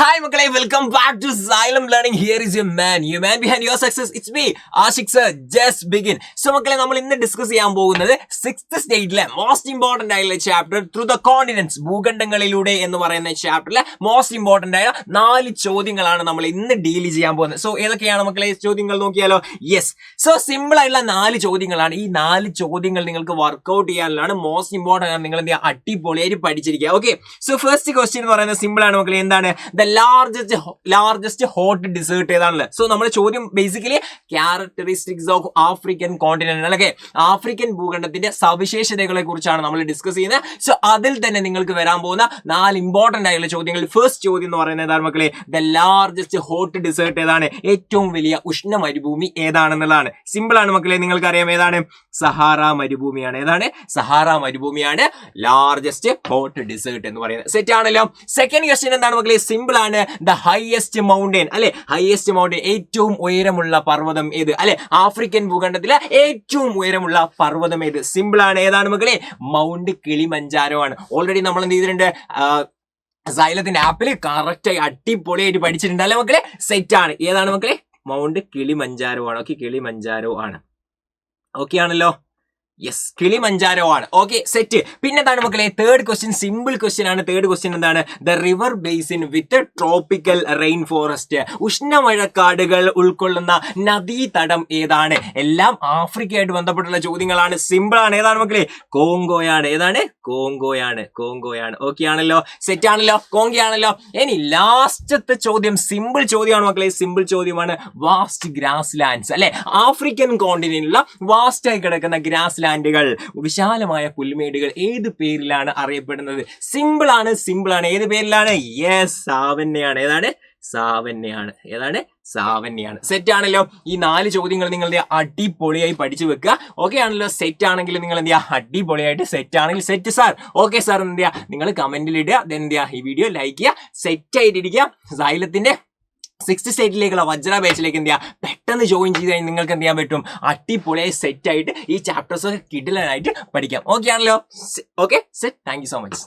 Hi മക്കളെ, welcome back to Xylem Learning. Here is your man behind your success. It's me, Ashik sir. Just begin. So മക്കളെ, നമ്മൾ ഇന്ന് discuss ചെയ്യാൻ പോകുന്നത് 6th സ്റ്റേജിലെ most important ആയിട്ടുള്ള chapter through the continents, ഭൂഖണ്ഡങ്ങളിലൂടെ എന്ന് പറയുന്ന ചാപ്റ്ററിലെ most important ആയ 4 ചോദ്യങ്ങളാണ് നമ്മൾ ഇന്ന് ഡീൽ ചെയ്യാൻ പോകുന്നത്. സോ ഏതൊക്കെയാണ് മക്കളെ ചോദ്യങ്ങൾ നോക്കിയാലോ? യെസ്. സോ സിമ്പിൾ ആയിട്ടുള്ള 4 ചോദ്യങ്ങളാണ്. ഈ 4 ചോദ്യങ്ങൾ നിങ്ങൾക്ക് വർക്ക്ഔട്ട് ചെയ്യാനുള്ളതാണ്. മോസ്റ്റ് ഇമ്പോർട്ടന്റ് ആണ്. നിങ്ങൾ എന്ത് ചെയ്യുക? അടിപൊളിയായിട്ട് പഠിച്ചിരിക്കുക. ഓക്കെ. സോ ഫസ്റ്റ് ക്വസ്റ്റ്യൻ എന്ന് പറയുന്നത് സിമ്പിൾ ആണ് മക്കളെ. എന്താണ് ലാർജസ്റ്റ് ഹോട്ട് ഡിസേർട്ട് ഏതാണല്ലേ? സോ നമ്മുടെ ചോദ്യം basically characteristics of African continent അല്ലേ? ആഫ്രിക്കൻ ഭൂഖണ്ഡത്തിന്റെ സവിശേഷതകളെ കുറിച്ചാണ് നമ്മൾ ഡിസ്കസ് ചെയ്യുന്നത്. സോ അതിൽ തന്നെ നിങ്ങൾക്ക് വരാൻ പോകുന്ന 4 ഇമ്പോർട്ടന്റ് ആയിട്ടുള്ള ചോദ്യങ്ങൾ. ഫസ്റ്റ് ചോദ്യം എന്ന് പറയുന്നത് ഏതാണ് മക്കളെ? ദ ലാർജസ്റ്റ് ഹോട്ട് ഡിസേർട്ട് ഏതാണ്? ഏറ്റവും വലിയ ഉഷ്ണ മരുഭൂമി ഏതാണെന്നുള്ളതാണ്. സിമ്പിൾ ആണ് മക്കളെ, നിങ്ങൾക്കറിയാം ഏതാണ്? സഹാറ മരുഭൂമിയാണ്. ഏതാണ്? സഹാറ മരുഭൂമിയാണ് ലാർജസ്റ്റ് ഹോട്ട് ഡിസേർട്ട് എന്ന് പറയുന്നത്. സെറ്റ് ആണല്ലോ. സെക്കൻഡ് ക്വസ്റ്റ്യൻ എന്താണ് മക്കളെ? സിമ്പിൾ ആണ്. ദ ഹൈയസ്റ്റ് മൗണ്ടൻ അല്ലെ? ഹൈയസ്റ്റ് മൗണ്ടൻ, ഏറ്റവും ഉയരമുള്ള പർവ്വതം ഏത്? അല്ലെ? ആഫ്രിക്കൻ ഭൂഖണ്ഡത്തിലെ ഏറ്റവും ഉയരമുള്ള പർവ്വതം ഏത്? സിമ്പിൾ ആണ്. ഏതാണ് മക്കളെ? മൗണ്ട് കിളിമഞ്ചാരോ ആണ്. ഓൾറെഡി നമ്മൾ എന്ത് ചെയ്തിട്ടുണ്ട്? സൈലത്തിന്റെ ആപ്പിൽ കറക്റ്റായി അടിപൊളിയായിട്ട് പഠിച്ചിട്ടുണ്ട് അല്ലെ മക്കളെ? സെറ്റ് ആണ്. ഏതാണ് മക്കളെ? മൗണ്ട് കിളിമഞ്ചാരോ ആണ്. ഓക്കെ, കിളിമഞ്ചാരോ ആണ്. ഓക്കെ ആണല്ലോ? യെസ്, കിളിമഞ്ചാരോ ആണ്. Okay, set. പിന്നെ എന്താണ് മക്കളെ? തേർഡ് ക്വസ്റ്റ്യൻ സിമ്പിൾ ക്വസ്റ്റ്യൻ ആണ്. തേർഡ് ക്വസ്റ്റ്യൻ എന്താണ്? The river basin with tropical rainforest, ഉഷ്ണമഴക്കാടുകൾ ഉൾക്കൊള്ളുന്ന നദീതടം ഏതാണ്? എല്ലാം ആഫ്രിക്കയായിട്ട് ബന്ധപ്പെട്ടുള്ള ചോദ്യങ്ങളാണ്. സിമ്പിൾ ആണ്. ഏതാണ് മക്കളെ? കോങ്കോയാണ്. ഏതാണ്? കോങ്കോയാണ്. ഓക്കെ ആണല്ലോ? സെറ്റ് ആണല്ലോ? കോങ്കോയാണല്ലോ. ഇനി ലാസ്റ്റത്തെ ചോദ്യം സിമ്പിൾ ചോദ്യമാണ് മക്കളെ. സിമ്പിൾ ചോദ്യമാണ്. വാസ്റ്റ് ഗ്രാസ് ലാൻഡ്സ് അല്ലെ? ആഫ്രിക്കൻ കോണ്ടിനെന്റിലുള്ള വാസ്റ്റ് ആയി കിടക്കുന്ന ഗ്രാസ് ലാൻഡുകൾ, വിശാലമായ പുൽമേടുകൾ ഏത് പേരിലാണ് അറിയപ്പെടുന്നത്? സിമ്പിൾ ആണ്. ഏത് പേരിലാണ്? യെസ്, സാവന്നയാണ്. ഏതാണ്? സാവന്നയാണ്. സെറ്റ് ആണല്ലോ? ഈ 4 ചോദ്യങ്ങൾ നിങ്ങൾ അടിപൊളിയായി പഠിച്ചു വെക്കുക. ഓക്കെ ആണല്ലോ? സെറ്റ് ആണെങ്കിൽ നിങ്ങൾ എന്ത് ചെയ്യുക? അടിപൊളിയായിട്ട് സെറ്റ് ആണെങ്കിൽ സെറ്റ് സാർ, ഓക്കെ സാർ എന്ത് ചെയ്യുക? നിങ്ങൾ കമന്റിൽ ഇടുക. എന്ത് ചെയ്യുക? ഈ വീഡിയോ ലൈക്ക് ചെയ്യുക. സെറ്റ് ആയിട്ടിരിക്കുക. സൈലത്തിന്റെ 6th സ്റ്റേറ്റിലേക്കുള്ള വജ്ര ബാച്ചിലേക്ക് എന്ത് ചെയ്യുക? പെട്ടെന്ന് ജോയിൻ ചെയ്ത് കഴിഞ്ഞാൽ നിങ്ങൾക്ക് എന്ത് ചെയ്യാൻ പറ്റും? അടിപൊളിയായി സെറ്റ് ആയിട്ട് ഈ ചാപ്റ്റേഴ്സ് ഒക്കെ കിടിലനായിട്ട് പഠിക്കാം. ഓക്കെ ആണല്ലോ? Okay, set. Thank you so much.